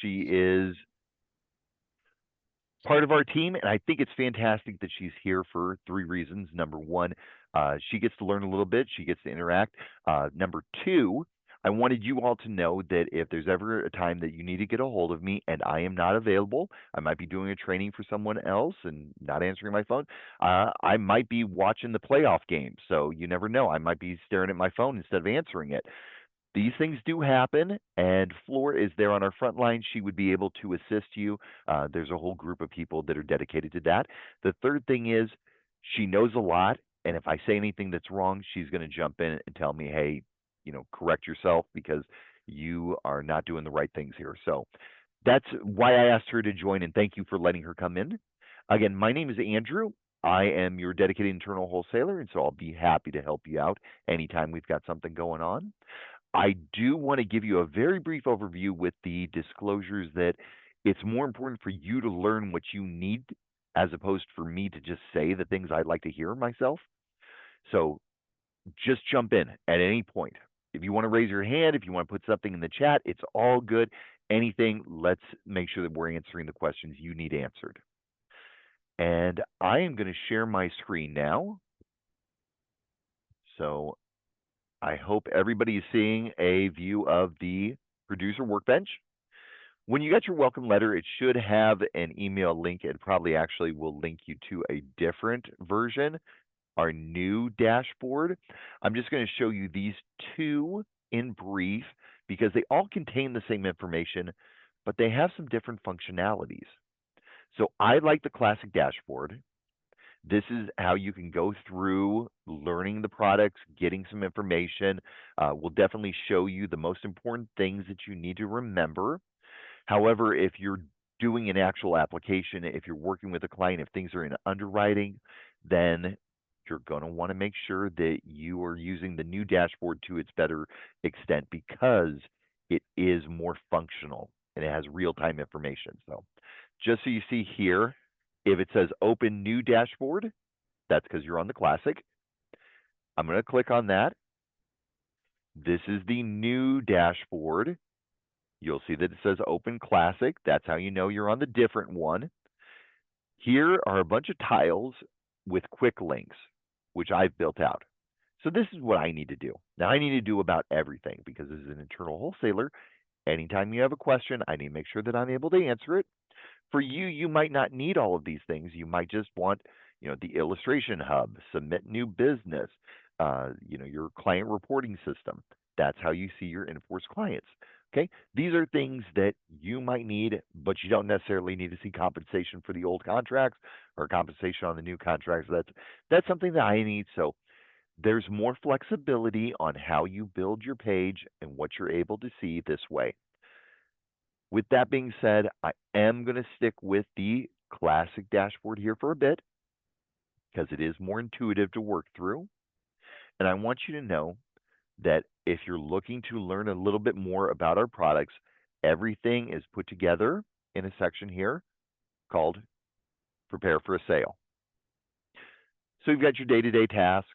She is part of our team, and I think it's fantastic that she's here for three reasons. Number one, she gets to learn a little bit, she gets to interact. Number two, I wanted you all to know that if there's ever a time that you need to get a hold of me and I am not available, I might be doing a training for someone else and not answering my phone. I might be watching the playoff game, so you never know. I might be staring at my phone instead of answering it. These things do happen, and Flor is there on our front line. She would be able to assist you. There's a whole group of people that are dedicated to that. The third thing is she knows a lot, and if I say anything that's wrong, she's going to jump in and tell me, hey, correct yourself because you are not doing the right things here. So that's why I asked her to join, and thank you for letting her come in. Again, my name is Andrew. I am your dedicated internal wholesaler, and so I'll be happy to help you out anytime we've got something going on. I do want to give you a very brief overview with the disclosures that it's more important for you to learn what you need as opposed for me to just say the things I'd like to hear myself. So just jump in at any point. If you want to raise your hand, if you want to put something in the chat, it's all good. Anything, let's make sure that we're answering the questions you need answered. And I am going to share my screen now. So I hope everybody is seeing a view of the producer workbench. When you get your welcome letter, it should have an email link. It probably actually will link you to a different version, our new dashboard. I'm just going to show you these two in brief because they all contain the same information, but they have some different functionalities. So I like the classic dashboard. This is how you can go through learning the products, getting some information. We'll definitely show you the most important things that you need to remember. However, if you're doing an actual application, if you're working with a client, if things are in underwriting, then you're going to want to make sure that you are using the new dashboard to its better extent because it is more functional and it has real-time information. So just so you see here, if it says open new dashboard, that's because you're on the classic. I'm going to click on that. This is the new dashboard. You'll see that it says open classic. That's how you know you're on the different one. Here are a bunch of tiles with quick links, which I've built out. So this is what I need to do. Now I need to do about everything because as an internal wholesaler, anytime you have a question, I need to make sure that I'm able to answer it. For you, you might not need all of these things. You might just want, the illustration hub, submit new business, your client reporting system. That's how you see your in-force clients. Okay, these are things that you might need, but you don't necessarily need to see compensation for the old contracts or compensation on the new contracts. That's something that I need. So there's more flexibility on how you build your page and what you're able to see this way. With that being said, I am going to stick with the classic dashboard here for a bit because it is more intuitive to work through. And I want you to know that if you're looking to learn a little bit more about our products, everything is put together in a section here called Prepare for a Sale. So you've got your day-to-day tasks,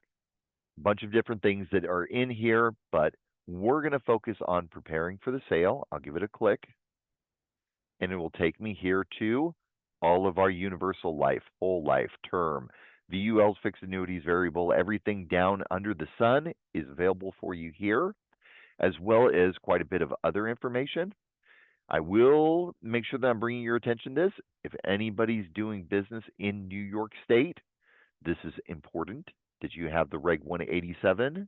a bunch of different things that are in here, but we're going to focus on preparing for the sale. I'll give it a click. And it will take me here to all of our universal life, whole life, term, VULs, fixed annuities, variable, everything down under the sun is available for you here, as well as quite a bit of other information. I will make sure that I'm bringing your attention to this. If anybody's doing business in New York State, this is important that you have the Reg 187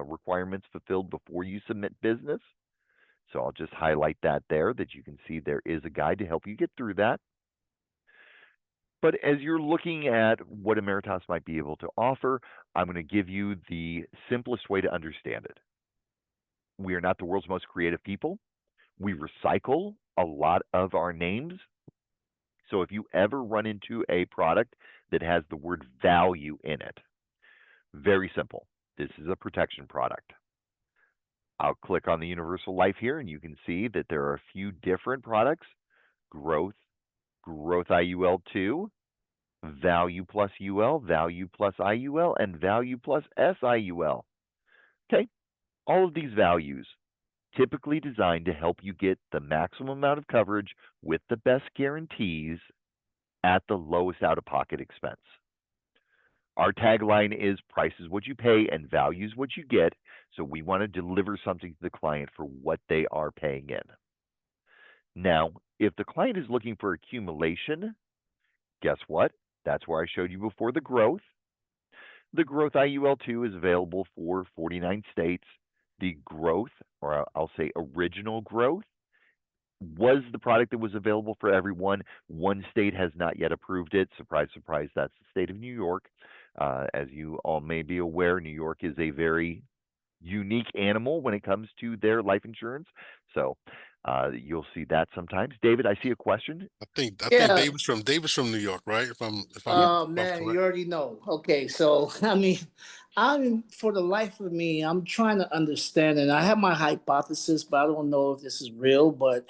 requirements fulfilled before you submit business. So I'll just highlight that there, that you can see there is a guide to help you get through that. But as you're looking at what Ameritas might be able to offer, I'm going to give you the simplest way to understand it. We are not the world's most creative people. We recycle a lot of our names. So if you ever run into a product that has the word value in it, very simple. This is a protection product. I'll click on the Universal Life here, and you can see that there are a few different products: Growth, Growth IUL 2, Value Plus UL, Value Plus IUL, and Value Plus SIUL. Okay, all of these values typically designed to help you get the maximum amount of coverage with the best guarantees at the lowest out of pocket expense. Our tagline is price is what you pay and value is what you get. So we want to deliver something to the client for what they are paying in. Now, if the client is looking for accumulation, guess what? That's where I showed you before the growth. The growth IUL2 is available for 49 states. The growth, or I'll say original growth, was the product that was available for everyone. One state has not yet approved it. Surprise, surprise, that's the state of New York. As you all may be aware, New York is a very unique animal when it comes to their life insurance. So you'll see that sometimes. David, I see a question. I think Yeah. David's from New York, right? Yeah. Oh If I'm man, you correct. already know. Okay, so I mean, I'm for the life of me, I'm trying to understand, and I have my hypothesis, but I don't know if this is real. But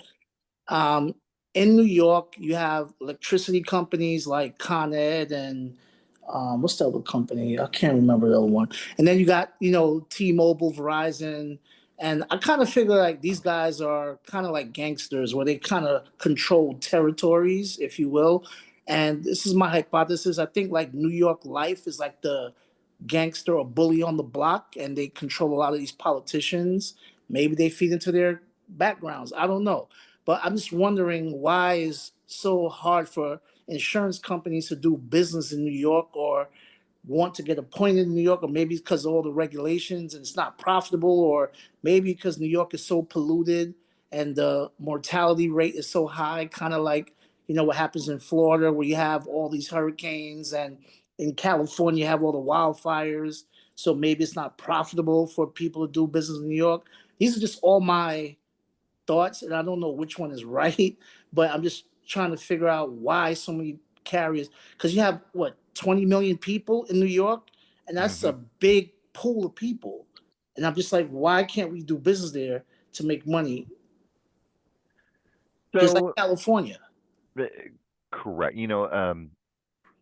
um, in New York, you have electricity companies like Con Ed and what's the other company? I can't remember the other one. And then you got, T-Mobile, Verizon. And I kind of figure like these guys are kind of like gangsters where they kind of control territories, if you will. And this is my hypothesis. I think like New York Life is like the gangster or bully on the block, and they control a lot of these politicians. Maybe they feed into their backgrounds. I don't know. But I'm just wondering why is so hard for insurance companies to do business in New York or want to get appointed in New York, or maybe because of all the regulations and it's not profitable, or maybe because New York is so polluted and the mortality rate is so high, kind of like what happens in Florida where you have all these hurricanes, and in California you have all the wildfires. So maybe it's not profitable for people to do business in New York. These are just all my thoughts, and I don't know which one is right, but I'm just trying to figure out why so many carriers. Because you have what 20 million people in New York, and that's Hmm. a big pool of people. And I'm just like, why can't we do business there to make money? Just like So, California. uh, correct.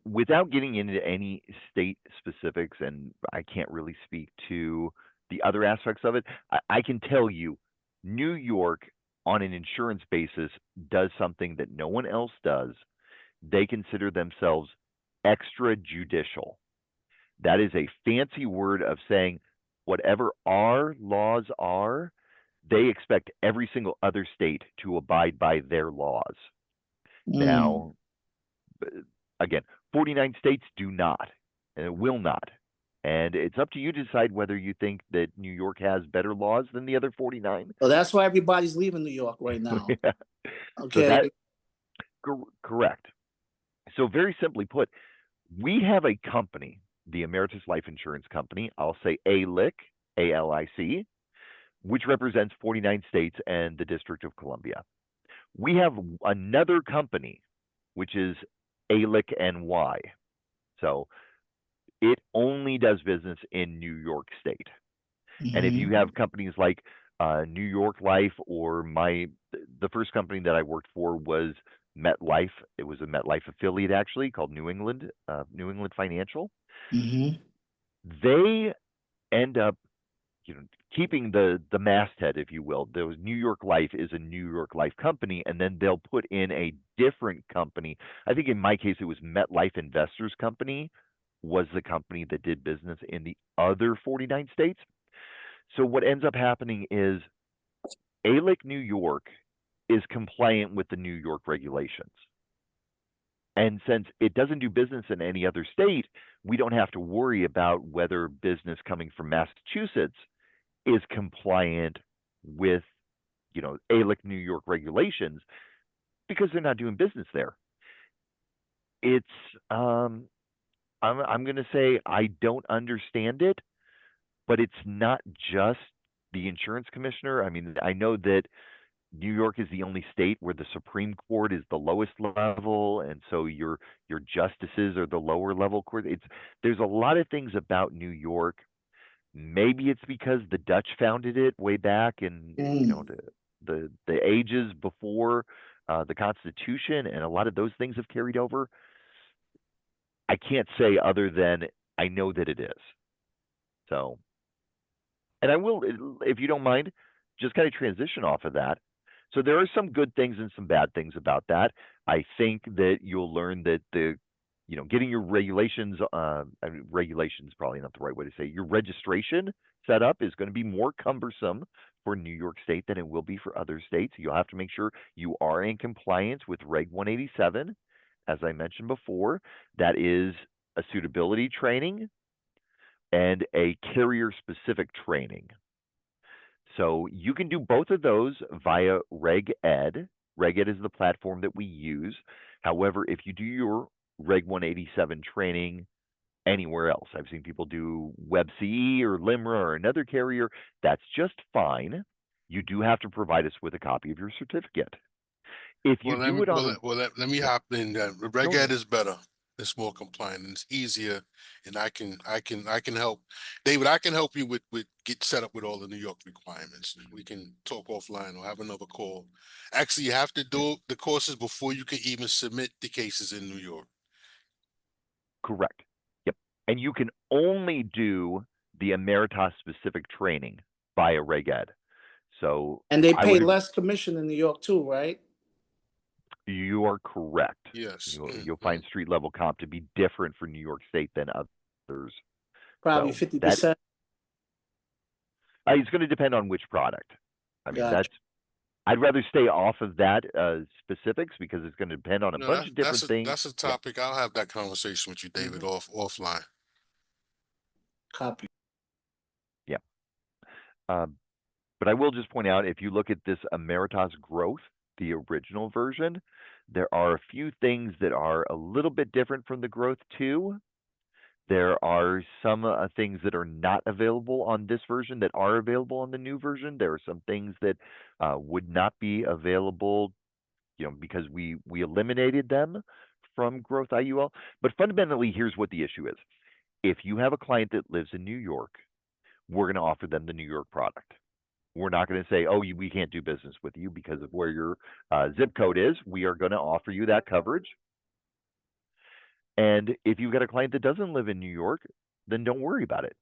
Without getting into any state specifics, and I can't really speak to the other aspects of it, I can tell you New York, on an insurance basis, does something that no one else does. They consider themselves extrajudicial. That is a fancy word of saying whatever our laws are, they expect every single other state to abide by their laws. Mm. Now, again, 49 states do not and will not. And it's up to you to decide whether you think that New York has better laws than the other 49. So that's why everybody's leaving New York right now. Yeah. So Okay. that correct. So very simply put, we have a company, the Ameritas Life Insurance Company. I'll say ALIC, ALIC, which represents 49 states and the District of Columbia. We have another company, which is ALIC NY. So it only does business in New York State. And if you Hmm. have companies like New York Life, or the first company that I worked for was MetLife. It was a MetLife affiliate actually called New England Financial. Hmm. They end up, you know, keeping the masthead, if you will. Those New York Life is a New York Life company, and then they'll put in a different company. I think in my case it was MetLife Investors Company was the company that did business in the other 49 states. So what ends up happening is ALIC New York is compliant with the New York regulations. And since it doesn't do business in any other state, we don't have to worry about whether business coming from Massachusetts is compliant with, ALIC New York regulations, because they're not doing business there. It's I'm going to say I don't understand it, but it's not just the insurance commissioner. I mean, I know that New York is the only state where the Supreme Court is the lowest level, and so your justices are the lower level court. There's a lot of things about New York. Maybe it's because the Dutch founded it way back in Mm. the ages before the Constitution, and a lot of those things have carried over. I can't say other than I know that it is. So, and I will, if you don't mind, just kind of transition off of that. So there are some good things and some bad things about that. I think that you'll learn that getting your regulations, regulations probably not the right way to say it, your registration set up is going to be more cumbersome for New York State than it will be for other states. You'll have to make sure you are in compliance with Reg 187. As I mentioned before, that is a suitability training and a carrier specific training. So you can do both of those via Reg Ed. Reg Ed is the platform that we use. However, if you do your Reg 187 training anywhere else, I've seen people do WebCE or LIMRA or another carrier, that's just fine. You do have to provide us with a copy of your certificate. If you do it on let me hop in. Reg Ed is better. It's more compliant and it's easier, and I can help. David, I can help you with get set up with all the New York requirements. We can talk offline or have another call. Actually, you have to do the courses before you can even submit the cases in New York. Correct. Yep. And you can only do the Ameritas specific training via Reg Ed. So And they pay less commission in New York too, right? You are correct. Yes. You'll find street level comp to be different for New York State than others. Probably So 50%. It's going to depend on which product. I mean, Gotcha. I'd rather stay off of that specifics because it's going to depend on a bunch of different things. That's a topic. I'll have that conversation with you, David, offline. Copy. Yeah. But I will just point out, if you look at this Ameritas Growth, the original version, there are a few things that are a little bit different from the Growth 2. There are some things that are not available on this version that are available on the new version. There are some things that would not be available, because we eliminated them from Growth IUL. But fundamentally, here's what the issue is. If you have a client that lives in New York, we're going to offer them the New York product. We're not going to say, oh, we can't do business with you because of where your zip code is. We are going to offer you that coverage. And if you've got a client that doesn't live in New York, then don't worry about it.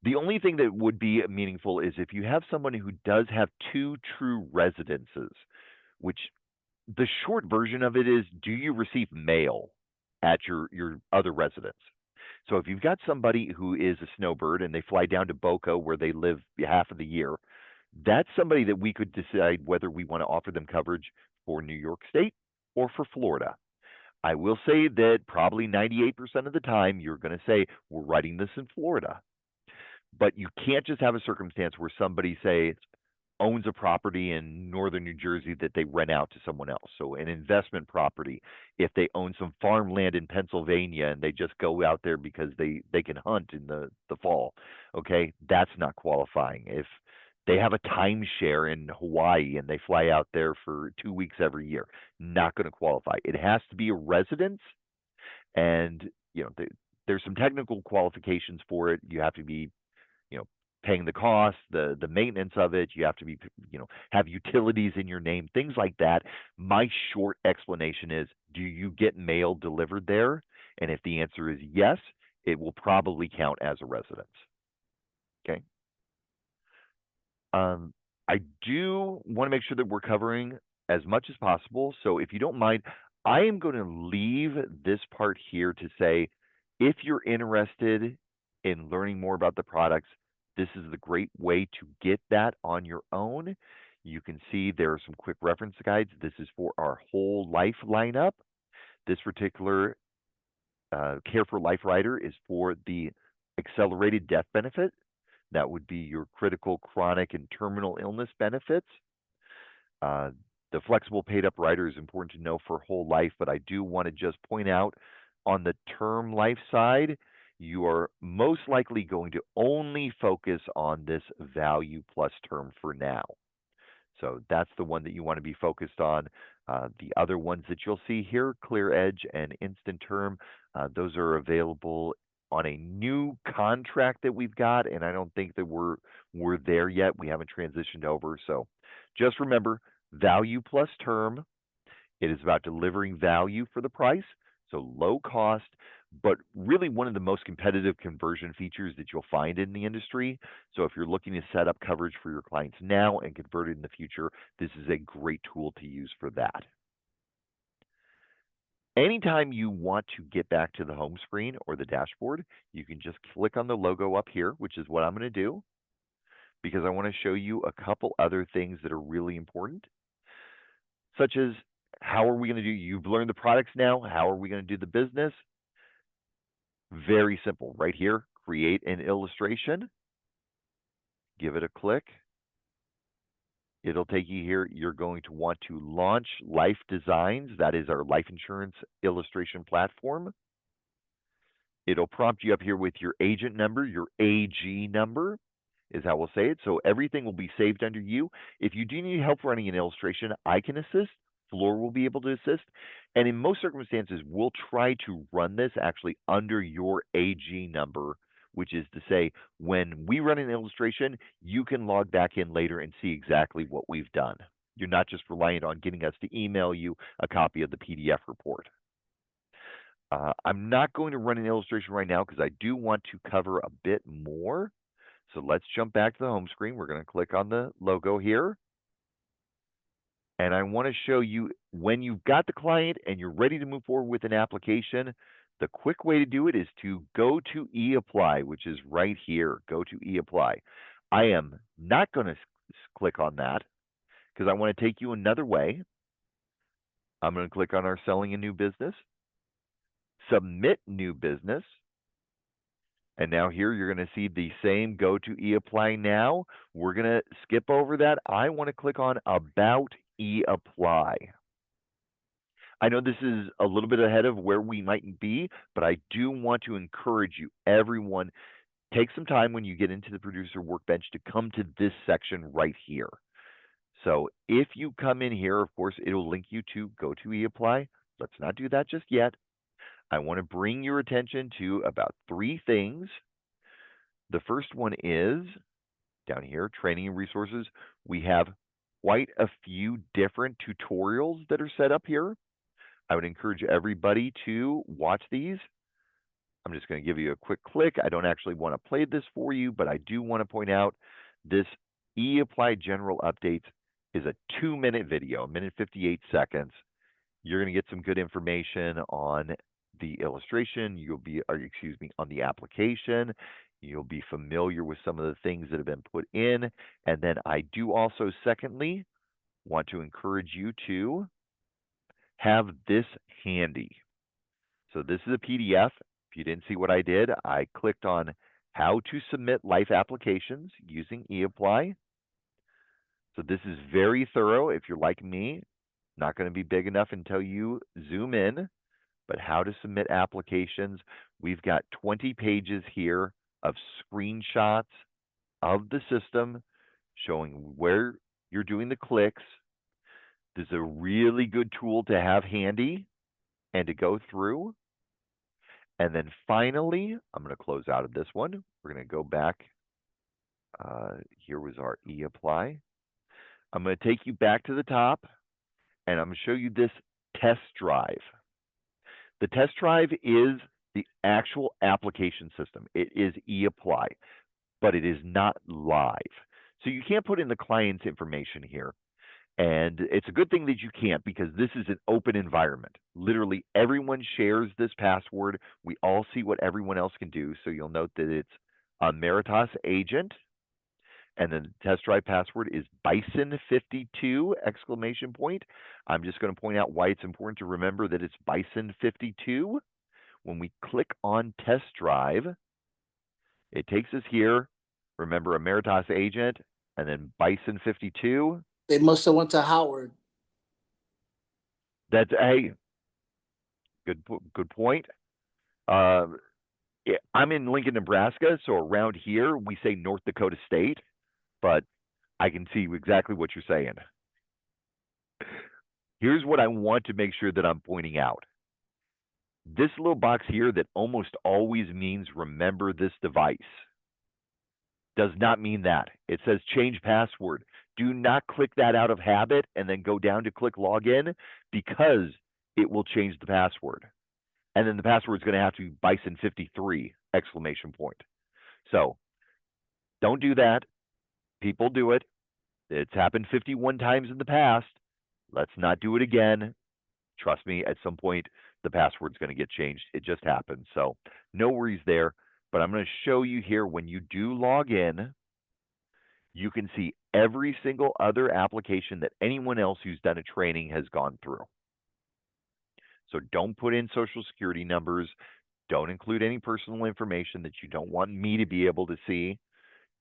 The only thing that would be meaningful is if you have someone who does have two true residences, which the short version of it is, do you receive mail at your other residence? So if you've got somebody who is a snowbird and they fly down to Boca where they live half of the year, that's somebody that we could decide whether we want to offer them coverage for New York State or for Florida. I will say that probably 98% of the time you're going to say, we're writing this in Florida. But you can't just have a circumstance where somebody, say, owns a property in northern New Jersey that they rent out to someone else. So an investment property, if they own some farmland in Pennsylvania and they just go out there because they can hunt in the fall, okay, that's not qualifying. If they have a timeshare in Hawaii and they fly out there for 2 weeks every year, not going to qualify. It has to be a residence, and there's some technical qualifications for it. You have to be paying the cost, the maintenance of it. You have to be, have utilities in your name, things like that. My short explanation is, do you get mail delivered there? And if the answer is yes, it will probably count as a residence. Okay. I do want to make sure that we're covering as much as possible. So if you don't mind, I am going to leave this part here to say, if you're interested in learning more about the products, this is the great way to get that on your own. You can see there are some quick reference guides. This is for our whole life lineup. This particular Care for Life rider is for the accelerated death benefit. That would be your critical, chronic, and terminal illness benefits. The flexible paid up rider is important to know for whole life, but I do want to just point out on the term life side, you are most likely going to only focus on this value plus term for now. So that's the one that you want to be focused on. The other ones that you'll see here, Clear Edge and Instant Term, those are available on a new contract that we've got, and I don't think that we're there yet. We haven't transitioned over. So just remember, value plus term. It is about delivering value for the price. So low cost but really one of the most competitive conversion features that you'll find in the industry. So if you're looking to set up coverage for your clients now and convert it in the future, this is a great tool to use for that. Anytime you want to get back to the home screen or the dashboard, you can just click on the logo up here, which is what I'm going to do, because I want to show you a couple other things that are really important, such as how are we going to do, you've learned the products now, how are we going to do the business? Very simple. Right here, create an illustration, give it a click. It'll take you here. You're going to want to launch Life Designs. That is our life insurance illustration platform. It'll prompt you up here with your agent number, your AG number is how we'll say it. So everything will be saved under you. If you do need help running an illustration, I can assist. Flor will be able to assist. And in most circumstances, we'll try to run this actually under your AG number, which is to say, when we run an illustration, you can log back in later and see exactly what we've done. You're not just reliant on getting us to email you a copy of the PDF report. I'm not going to run an illustration right now because I do want to cover a bit more. So let's jump back to the home screen. We're going to click on the logo here. And I want to show you when you've got the client and you're ready to move forward with an application, the quick way to do it is to go to eApply, which is right here. Go to eApply. I am not going to click on that because I want to take you another way. I'm going to click on our Selling a New Business, Submit New Business. And now here you're going to see the same go to eApply now. We're going to skip over that. I want to click on About eApply. I know this is a little bit ahead of where we might be, but I do want to encourage you, everyone, take some time when you get into the Producer Workbench to come to this section right here. So if you come in here, of course, it'll link you to go to eApply. Let's not do that just yet. I want to bring your attention to about 3 things. The first one is down here, training and resources. We have quite a few different tutorials that are set up here. I would encourage everybody to watch these. I'm just going to give you a quick click. I don't actually want to play this for you, but I do want to point out this eApply General Updates is a 2-minute video, 1:58. You're going to get some good information on the illustration. On the application. You'll be familiar with some of the things that have been put in. And then I do also, secondly, want to encourage you to have this handy. So this is a PDF. If you didn't see what I did, I clicked on how to submit life applications using eApply. So this is very thorough. If you're like me, not going to be big enough until you zoom in, but how to submit applications. We've got 20 pages here of screenshots of the system showing where you're doing the clicks. This is a really good tool to have handy and to go through. And then finally, I'm going to close out of this one. We're going to go back. Here was our eApply. I'm going to take you back to the top, and I'm going to show you this test drive. The test drive is the actual application system. It is eApply, but it is not live. So you can't put in the client's information here. And it's a good thing that you can't because this is an open environment. Literally everyone shares this password. We all see what everyone else can do. So you'll note that it's Ameritas Agent. And then the test drive password is Bison52 ! I'm just going to point out why it's important to remember that it's Bison52. When we click on test drive, it takes us here. Remember Ameritas Agent and then Bison52. They must have went to Howard. That's a good point. I'm in Lincoln, Nebraska, so around here we say North Dakota State, but I can see exactly what you're saying. Here's what I want to make sure that I'm pointing out. This little box here that almost always means remember this device does not mean that. It says change password. Do not click that out of habit and then go down to click login because it will change the password. And then the password is going to have to be Bison53 exclamation point. So don't do that. People do it. It's happened 51 times in the past. Let's not do it again. Trust me, at some point, the password's going to get changed. It just happens. So no worries there. But I'm going to show you here when you do log in, you can see every single other application that anyone else who's done a training has gone through. So don't put in social security numbers. Don't include any personal information that you don't want me to be able to see.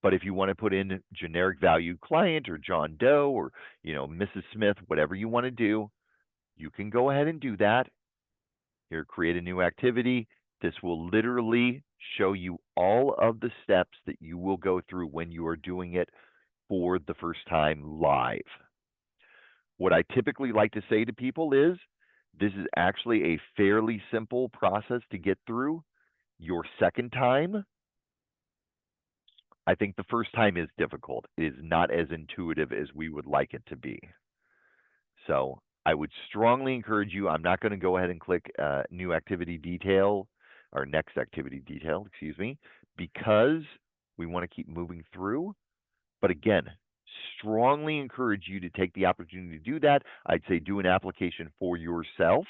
But if you want to put in generic value client or John Doe or, Mrs. Smith, whatever you want to do, you can go ahead and do that. Here, create a new activity. This will literally show you all of the steps that you will go through when you are doing it for the first time live. What I typically like to say to people is this is actually a fairly simple process to get through. Your second time, I think the first time is difficult. It is not as intuitive as we would like it to be. So I would strongly encourage you. I'm not going to go ahead and click new activity detail or next activity detail, excuse me, because we want to keep moving through. But again, strongly encourage you to take the opportunity to do that. I'd say do an application for yourself.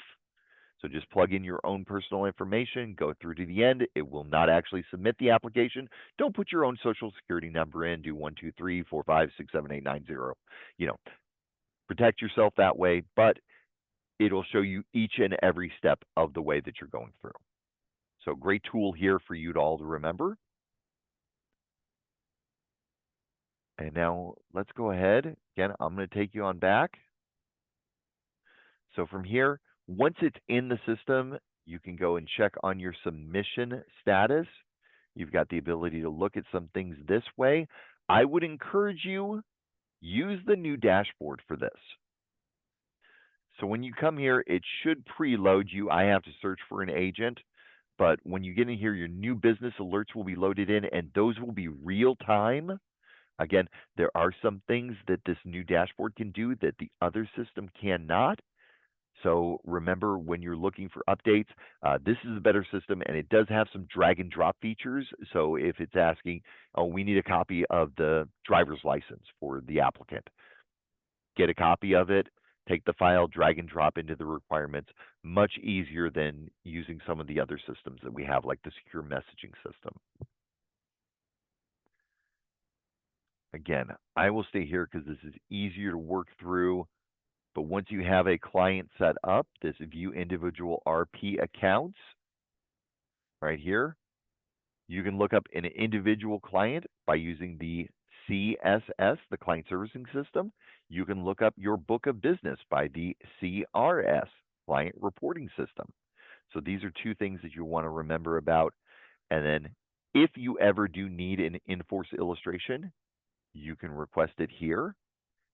So just plug in your own personal information, go through to the end. It will not actually submit the application. Don't put your own social security number in. Do 1, 2, 3, 4, 5, 6, 7, 8, 9, 0. Protect yourself that way, but it'll show you each and every step of the way that you're going through. So great tool here for you to all to remember. And now let's go ahead. Again, I'm going to take you on back. So from here, once it's in the system, you can go and check on your submission status. You've got the ability to look at some things this way. I would encourage you, use the new dashboard for this. So when you come here, it should preload you. I have to search for an agent. But when you get in here, your new business alerts will be loaded in, and those will be real time. Again, there are some things that this new dashboard can do that the other system cannot. So remember, when you're looking for updates, this is a better system, and it does have some drag and drop features. So if it's asking, oh, we need a copy of the driver's license for the applicant, get a copy of it, take the file, drag and drop into the requirements. Much easier than using some of the other systems that we have, like the secure messaging system. Again, I will stay here because this is easier to work through. But once you have a client set up, this view individual RP accounts right here, you can look up an individual client by using the CSS, the client servicing system. You can look up your book of business by the CRS, client reporting system. So these are two things that you want to remember about. And then if you ever do need an in-force illustration, you can request it here,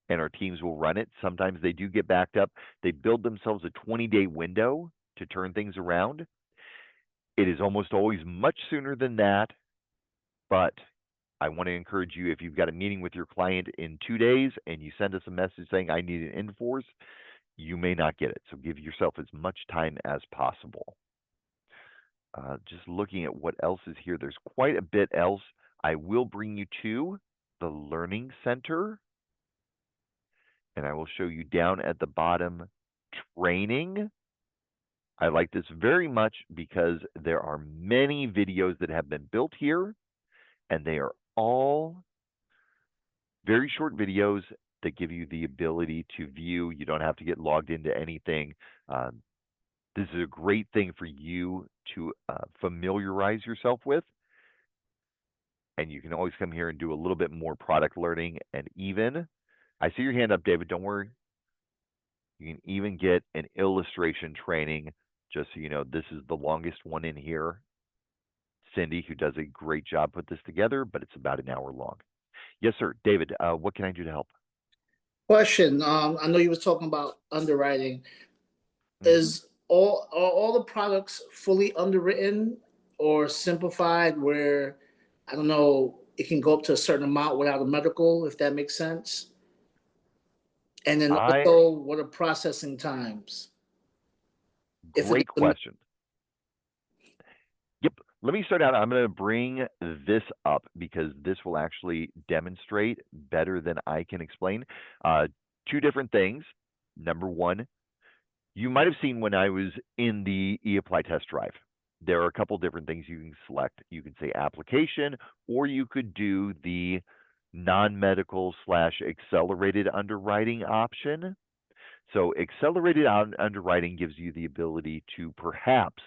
and our teams will run it. Sometimes they do get backed up. They build themselves a 20-day window to turn things around. It is almost always much sooner than that, but I want to encourage you, if you've got a meeting with your client in 2 days and you send us a message saying, I need an in-force, you may not get it. So give yourself as much time as possible. Just looking at what else is here, there's quite a bit else. I will bring you to the Learning Center, and I will show you down at the bottom training. I like this very much because there are many videos that have been built here, and they are all very short videos that give you the ability to view. You don't have to get logged into anything. This is a great thing for you to familiarize yourself with. And you can always come here and do a little bit more product learning. And even, I see your hand up, David, don't worry. You can even get an illustration training, just so you know, this is the longest one in here. Cindy, who does a great job, put this together, but it's about an hour long. Yes, sir. David, what can I do to help? Question. I know you were talking about underwriting. Is are all the products fully underwritten or simplified where, I don't know, it can go up to a certain amount without a medical, if that makes sense? And then also, what are processing times? Great question. Let me start out. I'm going to bring this up because this will actually demonstrate better than I can explain. Two different things. Number one, you might have seen when I was in the eApply test drive. There are a couple different things you can select. You can say application, or you could do the non-medical / accelerated underwriting option. So accelerated underwriting gives you the ability to perhaps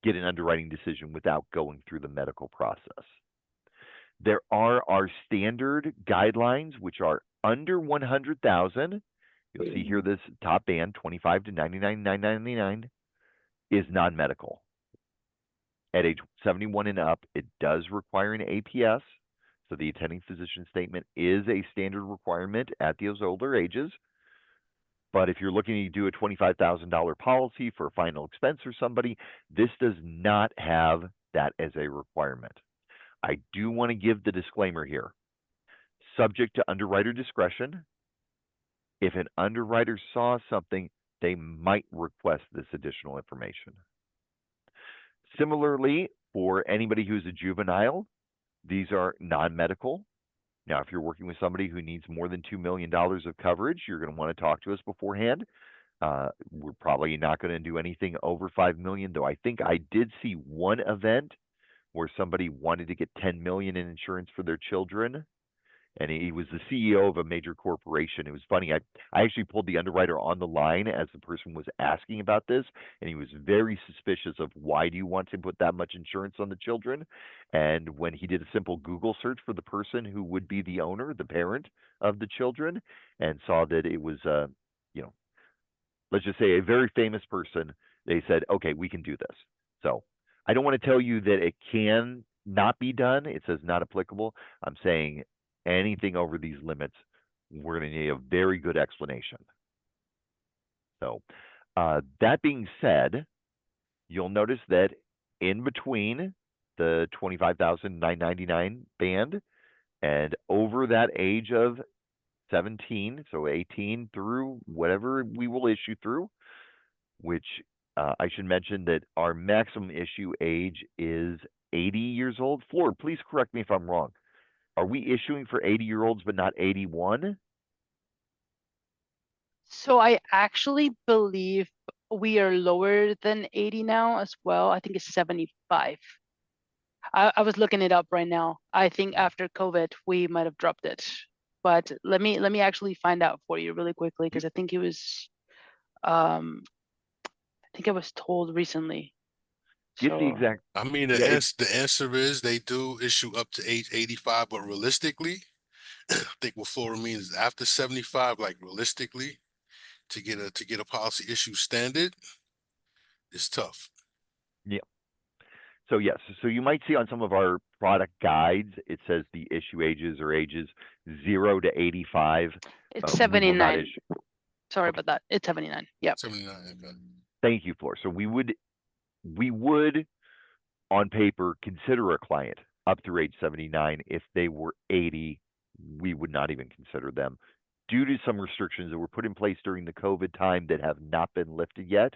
get an underwriting decision without going through the medical process. There are our standard guidelines, which are under 100,000. You'll see here this top band, 25 to 99,999, is non-medical. At age 71 and up, it does require an APS. So the attending physician statement is a standard requirement at those older ages. But if you're looking to do a $25,000 policy for a final expense or somebody, this does not have that as a requirement. I do want to give the disclaimer here. Subject to underwriter discretion, if an underwriter saw something, they might request this additional information. Similarly, for anybody who's a juvenile, these are non-medical. Now, if you're working with somebody who needs more than $2 million of coverage, you're going to want to talk to us beforehand. We're probably not going to do anything over $5 million, though I think I did see one event where somebody wanted to get $10 million in insurance for their children, and he was the CEO of a major corporation. It was funny. I actually pulled the underwriter on the line as the person was asking about this, and he was very suspicious of why do you want to put that much insurance on the children? And when he did a simple Google search for the person who would be the owner, the parent of the children, and saw that it was, you know, let's just say a very famous person, they said, okay, we can do this. So I don't want to tell you that it can not be done. It says not applicable. I'm saying anything over these limits, we're going to need a very good explanation. So that being said, you'll notice that in between the 25,999 band and over that age of 17, so 18 through whatever we will issue through, which I should mention that our maximum issue age is 80 years old. Flor, please correct me if I'm wrong. Are we issuing for 80-year-olds but not 81? So I actually believe we are lower than 80 now as well. I think it's 75. I was looking it up right now. I think after COVID, we might have dropped it. But let me actually find out for you really quickly because I think it was I think I was told recently. Get the exact. I mean, Yeah, the answer is they do issue up to age 85, but realistically, I think what Florida means is after 75, like realistically, to get a policy issue standard is tough. yeah. So yes, so you might see on some of our product guides, it says the issue ages are ages 0 to 85. It's We will not 79. issue. Sorry Okay. about that. It's 79. Yep. 79. Okay. Thank you, Flor. So we would on paper consider a client up through age 79. If they were 80, we would not even consider them due to some restrictions that were put in place during the COVID time that have not been lifted yet.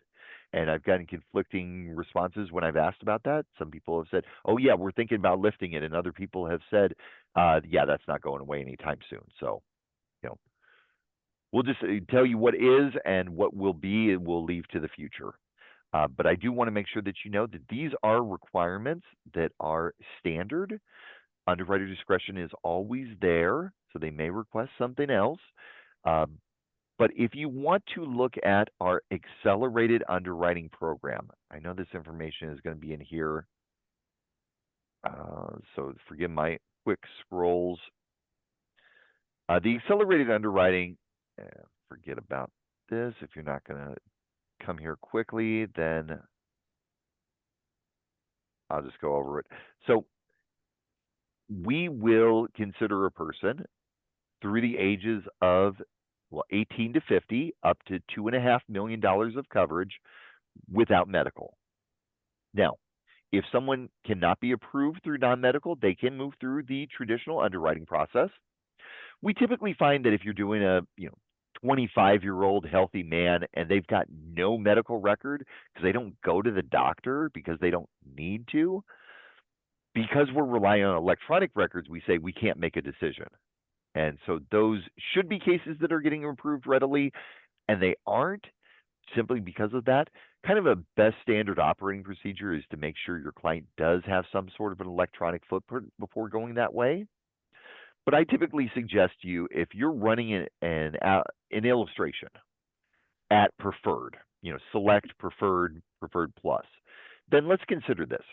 And I've gotten conflicting responses when I've asked about that. Some people have said, oh, yeah, we're thinking about lifting it. And other people have said, yeah, that's not going away anytime soon. So, you know, we'll just tell you what is and what will be, and we'll leave to the future. But I do want to make sure that you know that these are requirements that are standard. Underwriter discretion is always there, so they may request something else. But if you want to look at our accelerated underwriting program, I know this information is going to be in here. So forgive my quick scrolls. The accelerated underwriting, forget about this. If you're not going to come here quickly, then I'll just go over it. So we will consider a person through the ages of 18 to 50, up to $2.5 million of coverage without medical. Now, if someone cannot be approved through non-medical, they can move through the traditional underwriting process. We typically find that if you're doing a 25-year-old healthy man and they've got no medical record because they don't go to the doctor because they don't need to, Because we're relying on electronic records, we say we can't make a decision. And so those should be cases that are getting approved readily, and they aren't simply because of that. Kind of a best standard operating procedure is to make sure your client does have some sort of an electronic footprint before going that way. But I typically suggest to you, if you're running an illustration at preferred, select preferred, preferred plus, then let's consider this.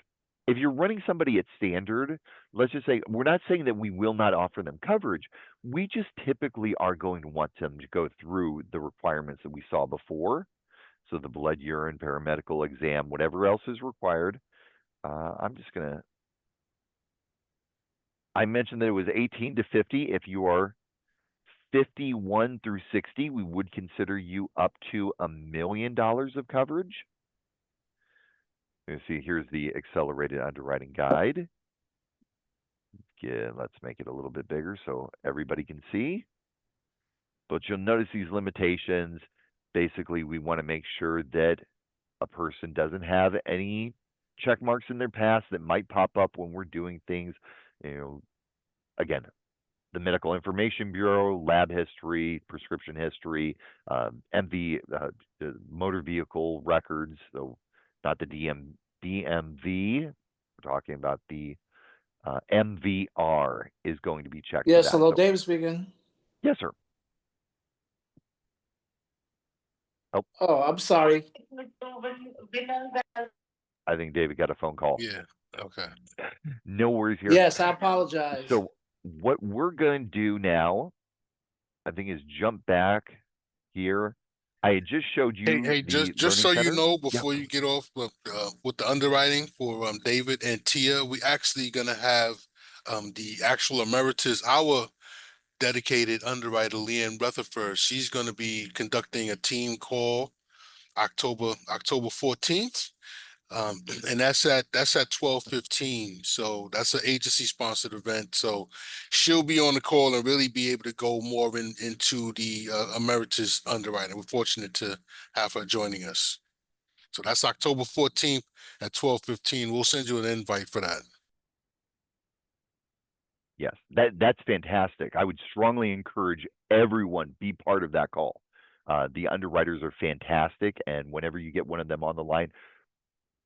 If you're running somebody at standard, let's just say, we're not saying that we will not offer them coverage. We just typically are going to want them to go through the requirements that we saw before. So the blood, urine, paramedical exam, whatever else is required. I mentioned that it was 18 to 50. If you are 51 through 60, we would consider you up to $1 million of coverage. You see, here's the accelerated underwriting guide. Yeah, let's make it a little bit bigger so everybody can see. But you'll notice these limitations. Basically, we want to make sure that a person doesn't have any check marks in their past that might pop up when we're doing things. Again, the Medical Information Bureau, lab history, prescription history, the motor vehicle records, so not the DMV. We're talking about the MVR is going to be checked for Yes, that. hello, So, Dave speaking. yes, sir. Oh, I'm sorry. I think David got a phone call. Yeah. Okay. No worries here. Yes, I apologize. So what we're going to do now, I think, is jump back here. I had just showed you Hey, the just learning so you center. know, Yeah. before you get off with the underwriting for David and Tia, we actually gonna have the actual Ameritas, our dedicated underwriter, Leanne Rutherford. She's gonna be conducting a team call October 14th. And that's at 12:15. So that's an agency sponsored event. So she'll be on the call and really be able to go more into the Emeritus underwriting. We're fortunate to have her joining us. So that's October 14th at 12:15. We'll send you an invite for that. Yes, that's fantastic. I would strongly encourage everyone be part of that call. The underwriters are fantastic, and whenever you get one of them on the line,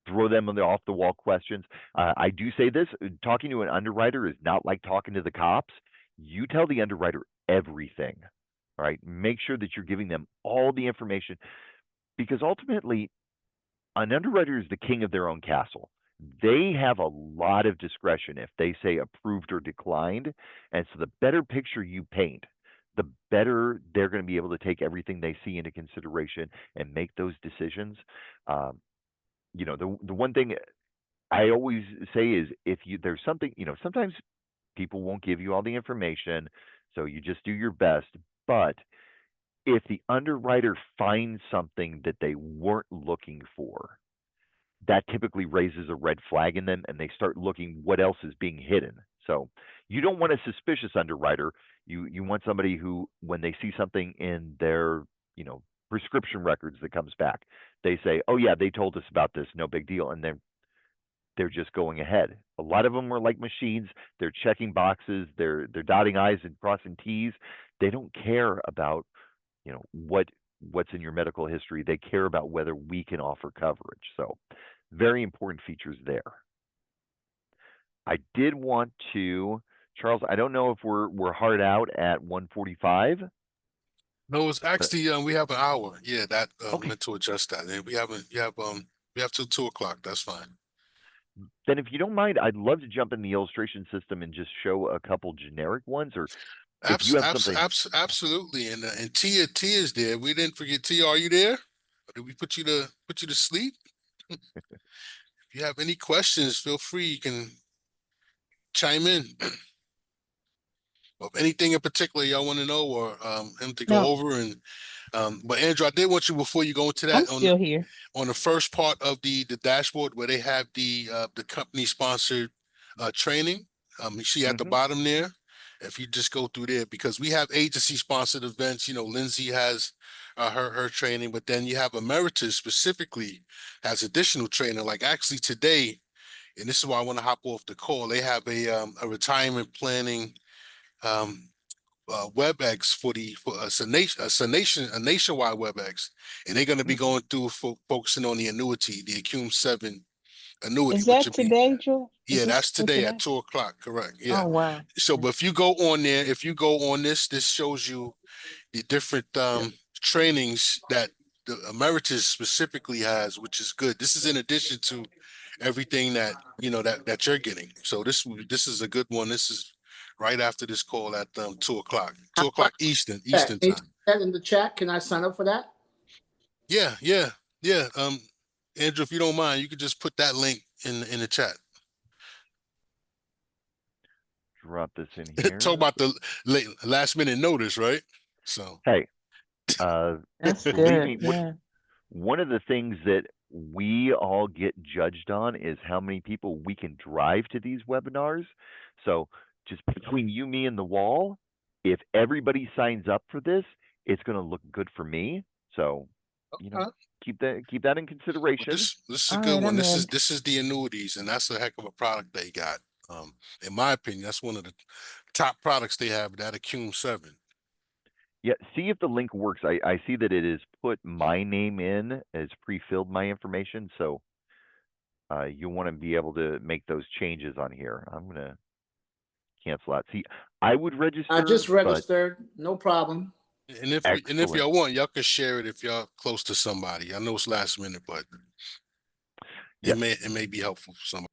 throw them on the off the wall questions. I do say this: talking to an underwriter is not like talking to the cops. You tell the underwriter everything. All right, make sure that you're giving them all the information, because ultimately, an underwriter is the king of their own castle. They have a lot of discretion if they say approved or declined. And so the better picture you paint, the better they're going to be able to take everything they see into consideration and make those decisions. Um, the one thing I always say is, if there's something, sometimes people won't give you all the information, so you just do your best. But if the underwriter finds something that they weren't looking for, that typically raises a red flag in them, and they start looking what else is being hidden. So you don't want a suspicious underwriter. You want somebody who, when they see something in their prescription records that comes back, they say, oh yeah, they told us about this, no big deal, and they're just going ahead. A lot of them are like machines. They're checking boxes, they're dotting i's and crossing t's. They don't care about what's in your medical history. They care about whether we can offer coverage. So very important features there. I did want to, Charles, I don't know if we're hard out at 1:45. No, it's actually we have an hour. Yeah, that Okay. meant to adjust that. And we have till 2 o'clock. That's fine. Then if you don't mind, I'd love to jump in the illustration system and just show a couple generic ones, or if you have something. Absolutely. And Tia's there. We didn't forget Tia. Are you there? Or did we put you to sleep? If you have any questions, feel free. You can chime in. Of anything in particular y'all want to know, or him to go No, over. And but Andrew, I did want you, before you go into I'm that, still here. on the first part of the dashboard where they have the company sponsored training. You see at the bottom there, if you just go through there, because we have agency sponsored events. Lindsay has her training, but then you have Emeritus specifically has additional training. Like actually today, and this is why I want to hop off the call. They have a retirement planning WebEx a nationwide WebEx, and they're going to be going through focusing on the annuity, the Acume 7 annuity, Is which that would be, today, Joe? Is yeah, this that's for today today? at 2 o'clock. Correct. Yeah. Oh, wow. So, but if you go on there, if you go on this shows you the different trainings that the Ameritas specifically has, which is good. This is in addition to everything that that you're getting. So this is a good one. This is right after this call at 2 o'clock, 2 o'clock Eastern Can you time. put that in the chat? Can I sign up for that? Yeah. Andrew, if you don't mind, you could just put that link in the chat. Drop this in here. Talk about the last minute notice, right? So Hey, That's believe good. me, Yeah. one of the things that we all get judged on is how many people we can drive to these webinars. So just between you, me, and the wall, if everybody signs up for this, it's going to look good for me. So, uh, keep that in but consideration. this is a All good right, one. I'm in. This is the annuities, and that's a heck of a product they got. In my opinion, that's one of the top products they have. That Acume 7. Yeah, see if the link works. I see that it is put my name in, it's pre-filled my information, so you want to be able to make those changes on here. I'm going to cancel out. See, I would I register, just but registered. No problem. And if excellent. y'all want, y'all can share it if y'all close to somebody. I know it's last minute, but Yes. it may be helpful for somebody.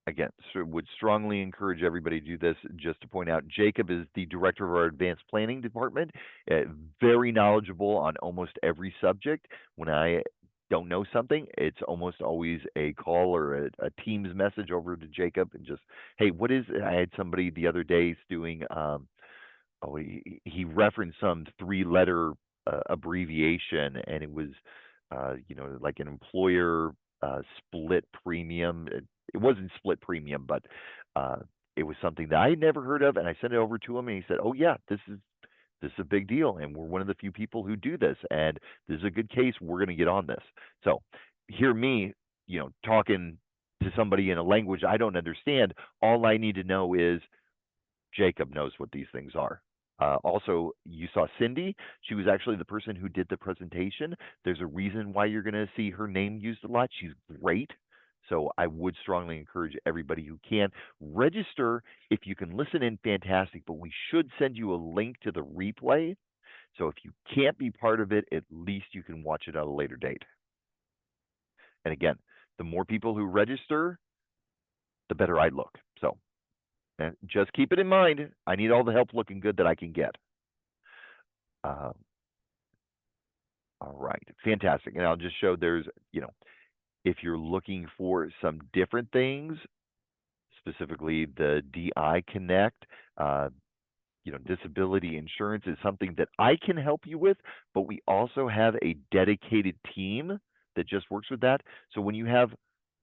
Again, so would strongly encourage everybody to do this. Just to point out, Jacob is the director of our advanced planning department, very knowledgeable on almost every subject. When I don't know something, it's almost always a call or a Teams message over to Jacob and just, hey, what is it? I had somebody the other day doing, he referenced some three-letter abbreviation, and it was, like an employer split premium. It wasn't split premium, but uh, it was something that I had never heard of, and I sent it over to him, and he said, "Oh yeah, this is a big deal, and we're one of the few people who do this, and this is a good case. We're going to get on this." So, hear me, talking to somebody in a language I don't understand. All I need to know is Jacob knows what these things are. Also, you saw Cindy. She was actually the person who did the presentation. There's a reason why you're going to see her name used a lot. She's great. So I would strongly encourage everybody who can register. If you can listen in, fantastic. But we should send you a link to the replay. So if you can't be part of it, at least you can watch it at a later date. And again, the more people who register, the better I look. So and just keep it in mind. I need all the help looking good that I can get. Uh, all right, fantastic. And I'll just show there's, if you're looking for some different things, specifically the DI Connect, uh, disability insurance is something that I can help you with, but we also have a dedicated team that just works with that. So when you have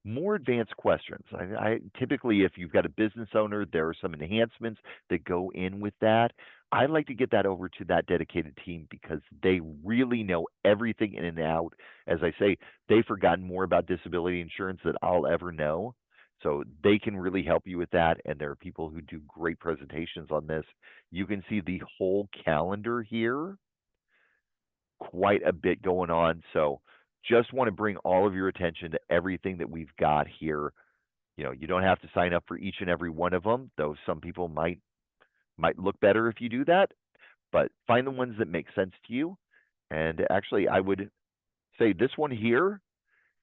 more advanced questions, I typically, if you've got a business owner, there are some enhancements that go in with that. I like to get that over to that dedicated team because they really know everything in and out. As I say, they've forgotten more about disability insurance than I'll ever know. So they can really help you with that. And there are people who do great presentations on this. You can see the whole calendar here, quite a bit going on. So just want to bring all of your attention to everything that we've got here. You don't have to sign up for each and every one of them, though some people might look better if you do that, but find the ones that make sense to you. And actually, I would say this one here,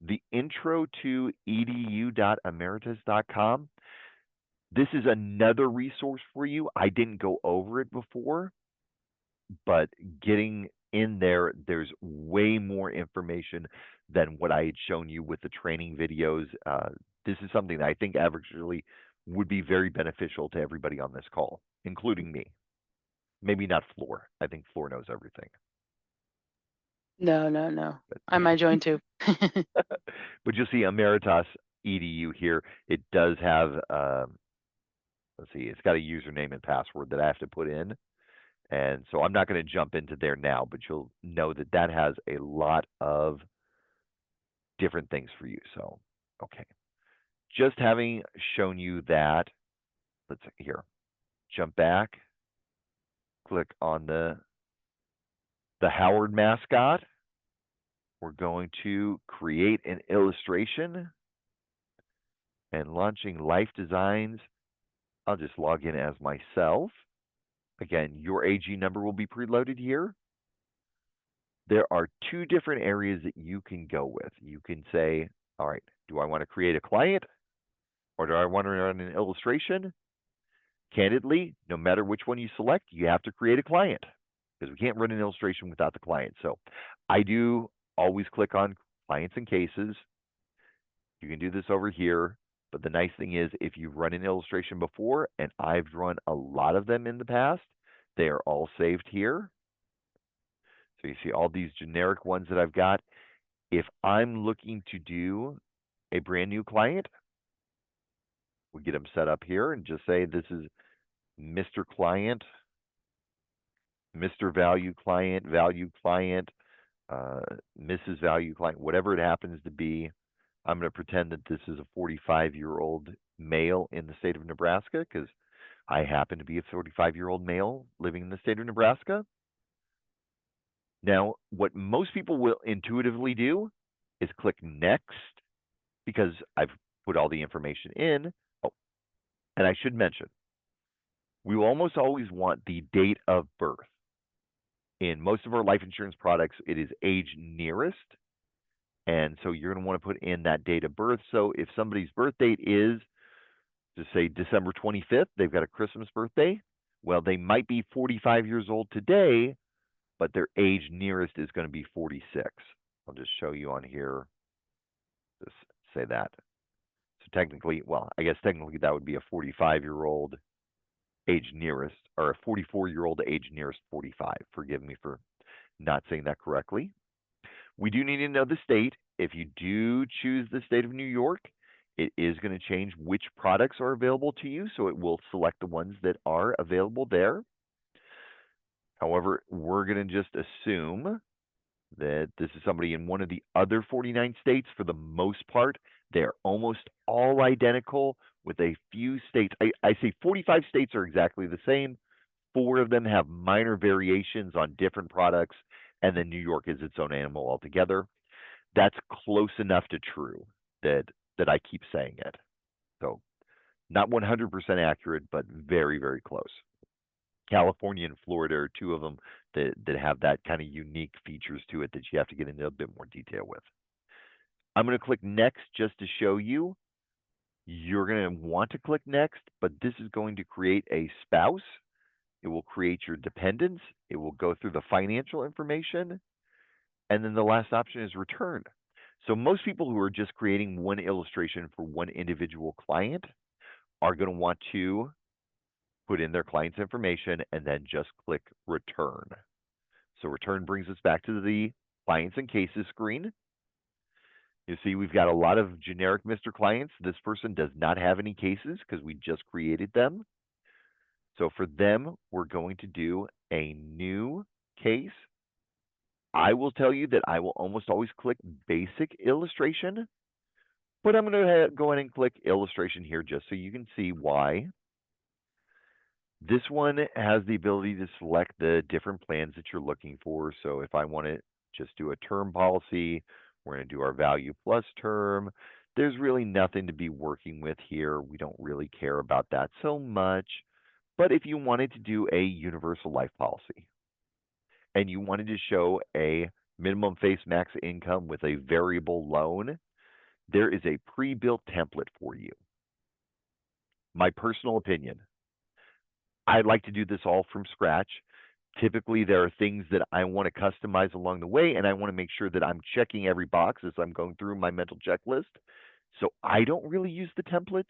the intro to edu.ameritas.com. This is another resource for you. I didn't go over it before, but getting in there, there's way more information than what I had shown you with the training videos. This is something that I think actually would be very beneficial to everybody on this call, including me. Maybe not Flor. I think Flor knows everything. No. I might join too. But you'll see Ameritas edu here. It does have, let's see, it's got a username and password that I have to put in. And so I'm not going to jump into there now, but you'll know that that has a lot of different things for you. So, okay. just having shown you that, let's here, jump back, click on the Howard mascot. We're going to create an illustration and launching Life Designs. I'll just log in as myself. Again, your AG number will be preloaded here. There are two different areas that you can go with. You can say, all right, do I want to create a client or do I want to run an illustration? Candidly, no matter which one you select, you have to create a client because we can't run an illustration without the client. So I do always click on clients and cases. You can do this over here. But the nice thing is if you've run an illustration before, and I've run a lot of them in the past, they are all saved here. So you see all these generic ones that I've got. If I'm looking to do a brand new client, we get them set up here and just say this is Mr. Client, Mr. Value Client, Mrs. Value Client, whatever it happens to be. I'm going to pretend that this is a 45-year-old male in the state of Nebraska because I happen to be a 45-year-old male living in the state of Nebraska. Now, what most people will intuitively do is click Next because I've put all the information in. Oh, and I should mention, we will almost always want the date of birth. In most of our life insurance products, it is age nearest. And so you're going to want to put in that date of birth. So if somebody's birth date is, just say December 25th, they've got a Christmas birthday. Well, they might be 45 years old today, but their age nearest is going to be 46. I'll just show you on here. Just say that. So technically, well, I guess technically that would be a 45-year-old age nearest, or a 44-year-old age nearest 45. Forgive me for not saying that correctly. We do need to know the state. If you do choose the state of New York, it is going to change which products are available to you, so it will select the ones that are available there. However, we're going to just assume that this is somebody in one of the other 49 states. For the most part, they're almost all identical with a few states. I say 45 states are exactly the same. 4 of them have minor variations on different products, and then New York is its own animal altogether. That's close enough to true that I keep saying it. So not 100% accurate, but very, very close. California and Florida are 2 of them that have that kind of unique features to it that you have to get into a bit more detail with. I'm going to click Next just to show you. You're going to want to click Next, but this is going to create a spouse. It will create your dependents. It will go through the financial information. And then the last option is Return. So most people who are just creating one illustration for one individual client are going to want to put in their client's information and then just click Return. So Return brings us back to the Clients and Cases screen. You see, we've got a lot of generic Mr. Clients. This person does not have any cases because we just created them. So for them, we're going to do a new case. I will tell you that I will almost always click Basic Illustration, but I'm going to go ahead and click Illustration here just so you can see why. This one has the ability to select the different plans that you're looking for. So if I want to just do a term policy, we're going to do our Value Plus term. There's really nothing to be working with here. We don't really care about that so much. But if you wanted to do a universal life policy and you wanted to show a minimum face max income with a variable loan, there is a pre-built template for you. My personal opinion, I like to do this all from scratch. Typically, there are things that I want to customize along the way, and I want to make sure that I'm checking every box as I'm going through my mental checklist. So I don't really use the templates.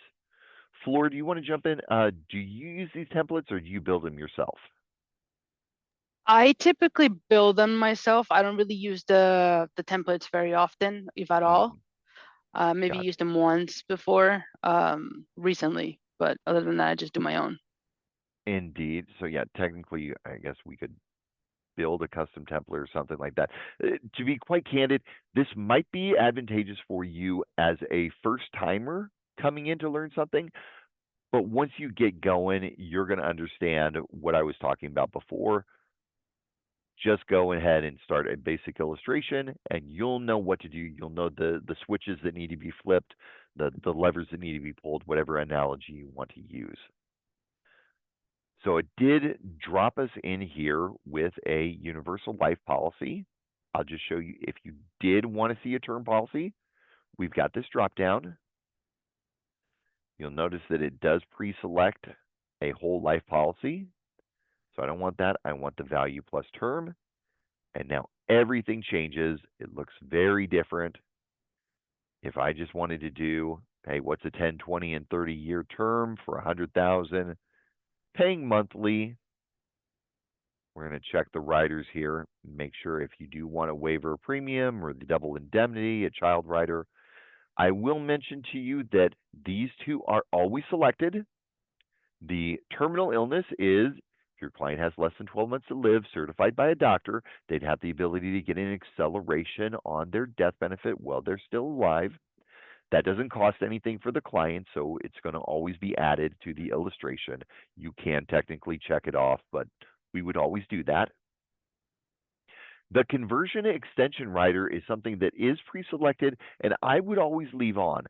Flor, do you want to jump in? Do you use these templates or do you build them yourself? I typically build them myself. I don't really use the templates very often, if at all. Maybe Gotcha. used them once before, recently, but other than that, I just do my own. Indeed. So yeah, technically, I guess we could build a custom template or something like that. To be quite candid, this might be advantageous for you as a first timer coming in to learn something. But once you get going, you're going to understand what I was talking about before. Just go ahead and start a basic illustration, and you'll know what to do. You'll know the switches that need to be flipped, the levers that need to be pulled, whatever analogy you want to use. So it did drop us in here with a universal life policy. I'll just show you if you did want to see a term policy, we've got this drop down. You'll notice that it does pre-select a whole life policy. So I don't want that. I want the value plus term. And now everything changes. It looks very different. If I just wanted to do, hey, what's a 10, 20, and 30-year term for 100,000, paying monthly, we're going to check the riders here, make sure if you do want a waiver premium or the double indemnity, a child rider. I will mention to you that these two are always selected. The terminal illness is if your client has less than 12 months to live, certified by a doctor, they'd have the ability to get an acceleration on their death benefit while they're still alive. That doesn't cost anything for the client, so it's going to always be added to the illustration. You can technically check it off, but we would always do that. The conversion extension rider is something that is pre-selected, and I would always leave on.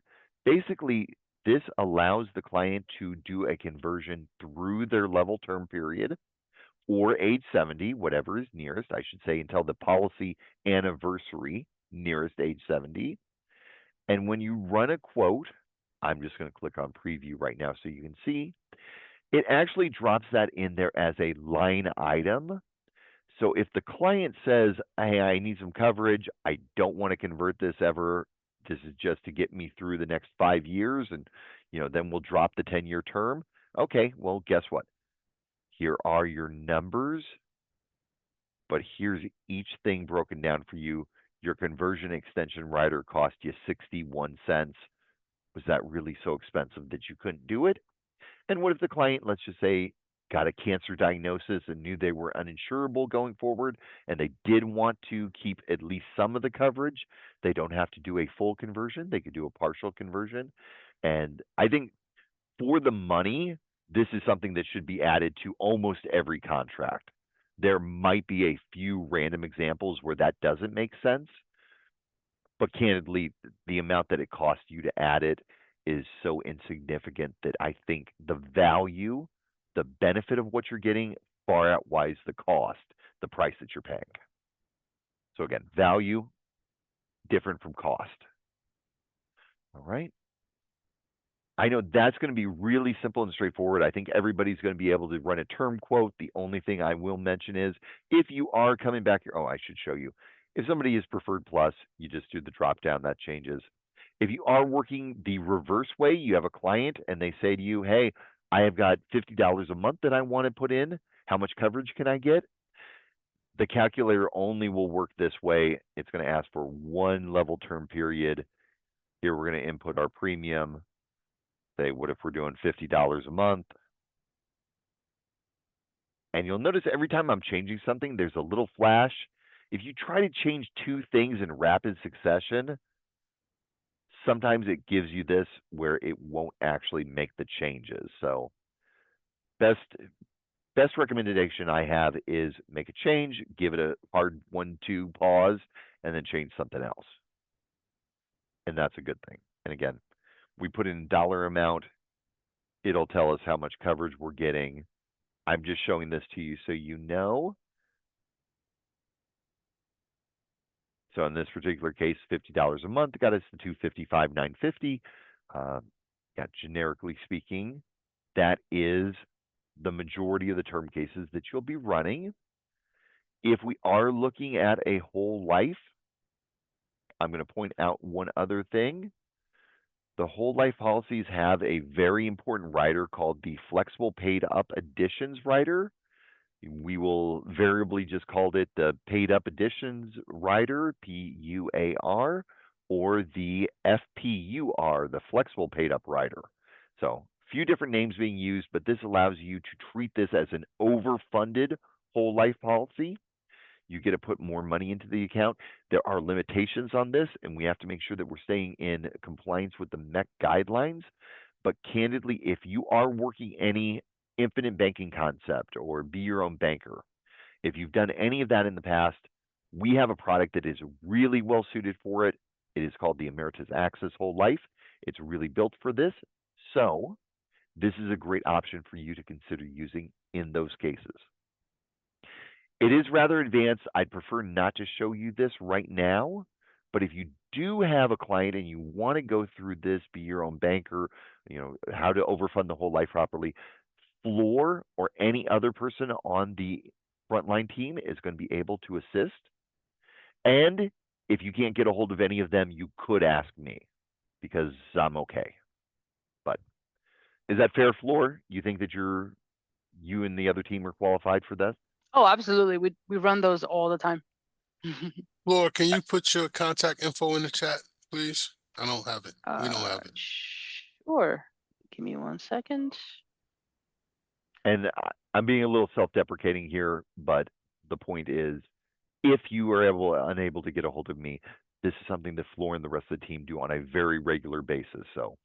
Basically, this allows the client to do a conversion through their level term period or age 70, whatever is nearest, I should say, until the policy anniversary, nearest age 70. And when you run a quote, I'm just going to click on preview right now so you can see, it actually drops that in there as a line item. So if the client says, hey, I need some coverage, I don't want to convert this ever, this is just to get me through the next 5 years, and then we'll drop the 10-year term. Okay, well, guess what? Here are your numbers, but here's each thing broken down for you. Your conversion extension rider cost you 61 cents. Was that really so expensive that you couldn't do it? And what if the client, let's just say, got a cancer diagnosis and knew they were uninsurable going forward, and they did want to keep at least some of the coverage? They don't have to do a full conversion. They could do a partial conversion. And I think for the money, this is something that should be added to almost every contract. There might be a few random examples where that doesn't make sense, but candidly, the amount that it costs you to add it is so insignificant that I think the value, the benefit of what you're getting far outweighs the cost, the price that you're paying. So again, value different from cost. All right. I know that's going to be really simple and straightforward. I think everybody's going to be able to run a term quote. The only thing I will mention is if you are coming back here, I should show you. If somebody is preferred plus, you just do the drop down, that changes. If you are working the reverse way, you have a client and they say to you, hey, I have got $50 a month that I want to put in. How much coverage can I get? The calculator only will work this way. It's going to ask for one level term period. Here we're going to input our premium. Say, what if we're doing $50 a month? And you'll notice every time I'm changing something, there's a little flash. If you try to change two things in rapid succession, sometimes it gives you this where it won't actually make the changes. So best recommendation I have is make a change, give it a hard 1-2 pause, and then change something else. And that's a good thing. And again, we put in dollar amount. It'll tell us how much coverage we're getting. I'm just showing this to you so you know. So in this particular case, $50 a month got us to $255,950. Yeah, generically speaking, that is the majority of the term cases that you'll be running. If we are looking at a whole life, I'm going to point out one other thing. The whole life policies have a very important rider called the flexible paid up additions rider. We will variably just call it the paid up additions rider, PUAR, or the FPUR, the flexible paid up rider. So a few different names being used, but this allows you to treat this as an overfunded whole life policy. you get to put more money into the account. There are limitations on this, and we have to make sure that we're staying in compliance with the MEC guidelines. But candidly, if you are working any infinite banking concept or be your own banker, if you've done any of that in the past, we have a product that is really well suited for it. It is called the Ameritas Access Whole Life. It's really built for this. So, this is a great option for you to consider using in those cases. It is rather advanced. I'd prefer not to show you this right now, but if you do have a client and you want to go through this, be your own banker, how to overfund the whole life properly, Flor or any other person on the frontline team is going to be able to assist. And if you can't get a hold of any of them, you could ask me because I'm okay. But is that fair, Flor? You think that you and the other team are qualified for this? Oh, absolutely. We run those all the time. Flor, can you put your contact info in the chat, please? I don't have it. We don't have it. Sure. Give me 1 second. And I'm being a little self-deprecating here, but the point is, if you are unable to get a hold of me, this is something that Flor and the rest of the team do on a very regular basis. So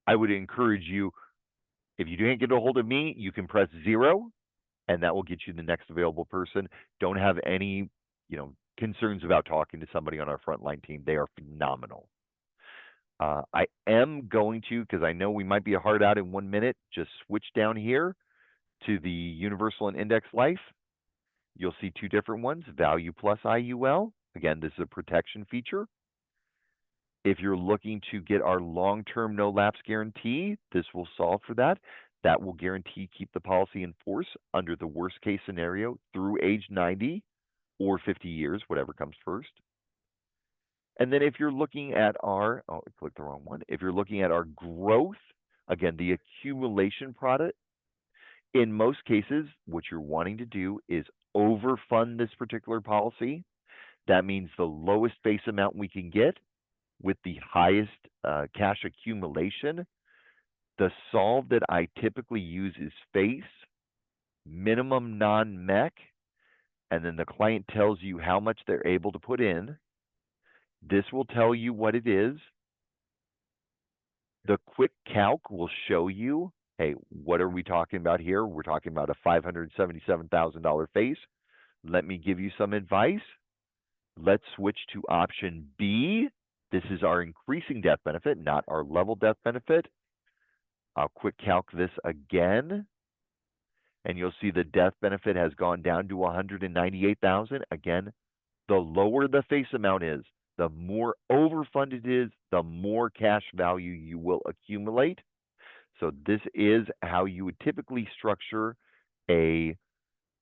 I would encourage you, if you can't get a hold of me, you can press 0, and that will get you the next available person. Don't have any, concerns about talking to somebody on our frontline team. They are phenomenal. I am going to, because I know we might be a hard out in 1 minute, just switch down here to the Universal and Index Life. You'll see two different ones, Value plus IUL. Again, this is a protection feature. If you're looking to get our long-term no lapse guarantee, this will solve for that. That will guarantee keep the policy in force under the worst case scenario through age 90 or 50 years, whatever comes first. And then if you're looking at our, I clicked the wrong one. If you're looking at our growth, again, the accumulation product, in most cases, what you're wanting to do is overfund this particular policy. That means the lowest face amount we can get with the highest cash accumulation. The solve that I typically use is face, minimum non-MEC, and then the client tells you how much they're able to put in. This will tell you what it is. The quick calc will show you, hey, what are we talking about here? We're talking about a $577,000 face. Let me give you some advice. Let's switch to option B. This is our increasing death benefit, not our level death benefit. I'll quick calc this again, and you'll see the death benefit has gone down to $198,000. Again, the lower the face amount is, the more overfunded it is, the more cash value you will accumulate. So this is how you would typically structure a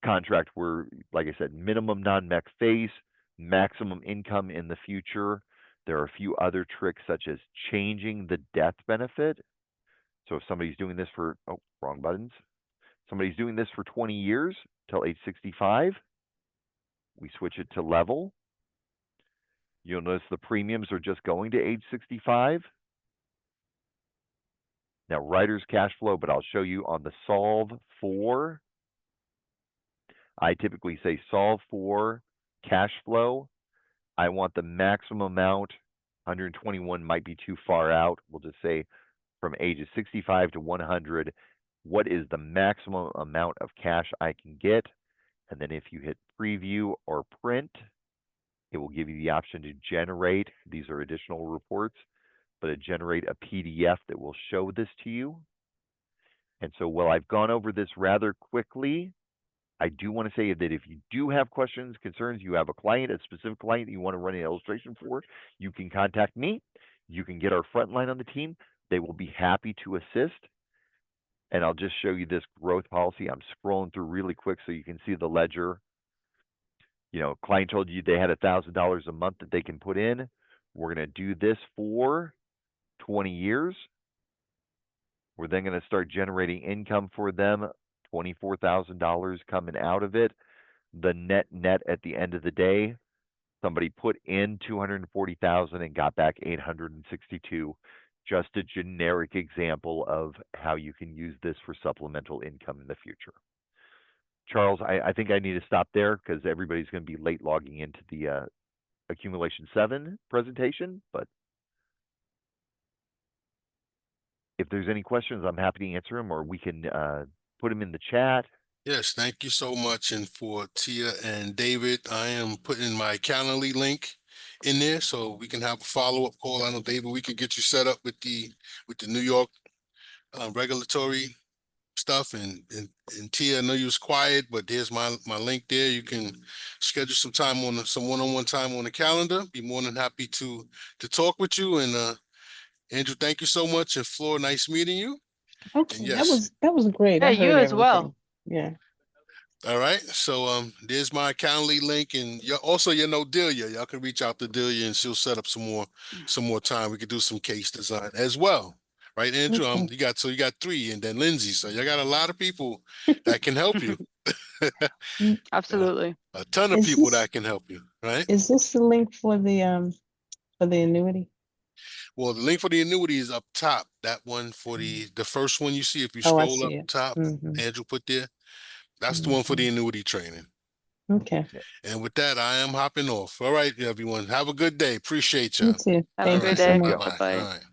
contract where, like I said, minimum non-MEC face, maximum income in the future. There are a few other tricks such as changing the death benefit. So if somebody's doing this for, wrong buttons. Somebody's doing this for 20 years till age 65, we switch it to level. You'll notice the premiums are just going to age 65. Now, writer's cash flow, but I'll show you on the solve for. I typically say solve for cash flow. I want the maximum amount. 121 might be too far out. We'll just say from ages 65 to 100, what is the maximum amount of cash I can get? And then if you hit preview or print, it will give you the option to generate. These are additional reports, but it generate a PDF that will show this to you. And so while I've gone over this rather quickly, I do want to say that if you do have questions, concerns, you have a client, a specific client that you want to run an illustration for, you can contact me. You can get our frontline on the team. They will be happy to assist. And I'll just show you this growth policy. I'm scrolling through really quick so you can see the ledger. Client told you they had $1,000 a month that they can put in. We're going to do this for 20 years. We're then going to start generating income for them, $24,000 coming out of it. The net at the end of the day, somebody put in $240,000 and got back $862. Just a generic example of how you can use this for supplemental income in the future. Charles, I think I need to stop there because everybody's going to be late logging into the accumulation 7 presentation. But if there's any questions, I'm happy to answer them, or we can put them in the chat. Yes, thank you so much. And for Tia and David, I am putting my Calendly link in there so we can have a follow-up call. I know, David, we can get you set up with the New York regulatory stuff. And Tia, I know you was quiet, but there's my link there. You can schedule some time on some one-on-one time on the calendar. Be more than happy to talk with you. And Andrew, thank you so much. And Flor, nice meeting you. Okay, And yes. that was great. Yeah, I you heard as well. everything. Yeah. All right. So there's my Calendly link, and also know Delia. Y'all can reach out to Delia and she'll set up some more time. We could do some case design as well. Right, Andrew? Okay. You got 3, and then Lindsay. So you got a lot of people that can help you. Absolutely. A ton of Is people this that can help you, right? is this the link for the annuity? Well, the link for the annuity is up top. That one for the first one you see, if you Oh, I scroll up see it. top, Mm-hmm. Andrew put there. That's the one for the annuity training. Okay. And with that, I am hopping off. All right, everyone. Have a good day. Appreciate You you. too. Have a Thank great you so day. much. Bye-bye. Bye-bye. All right.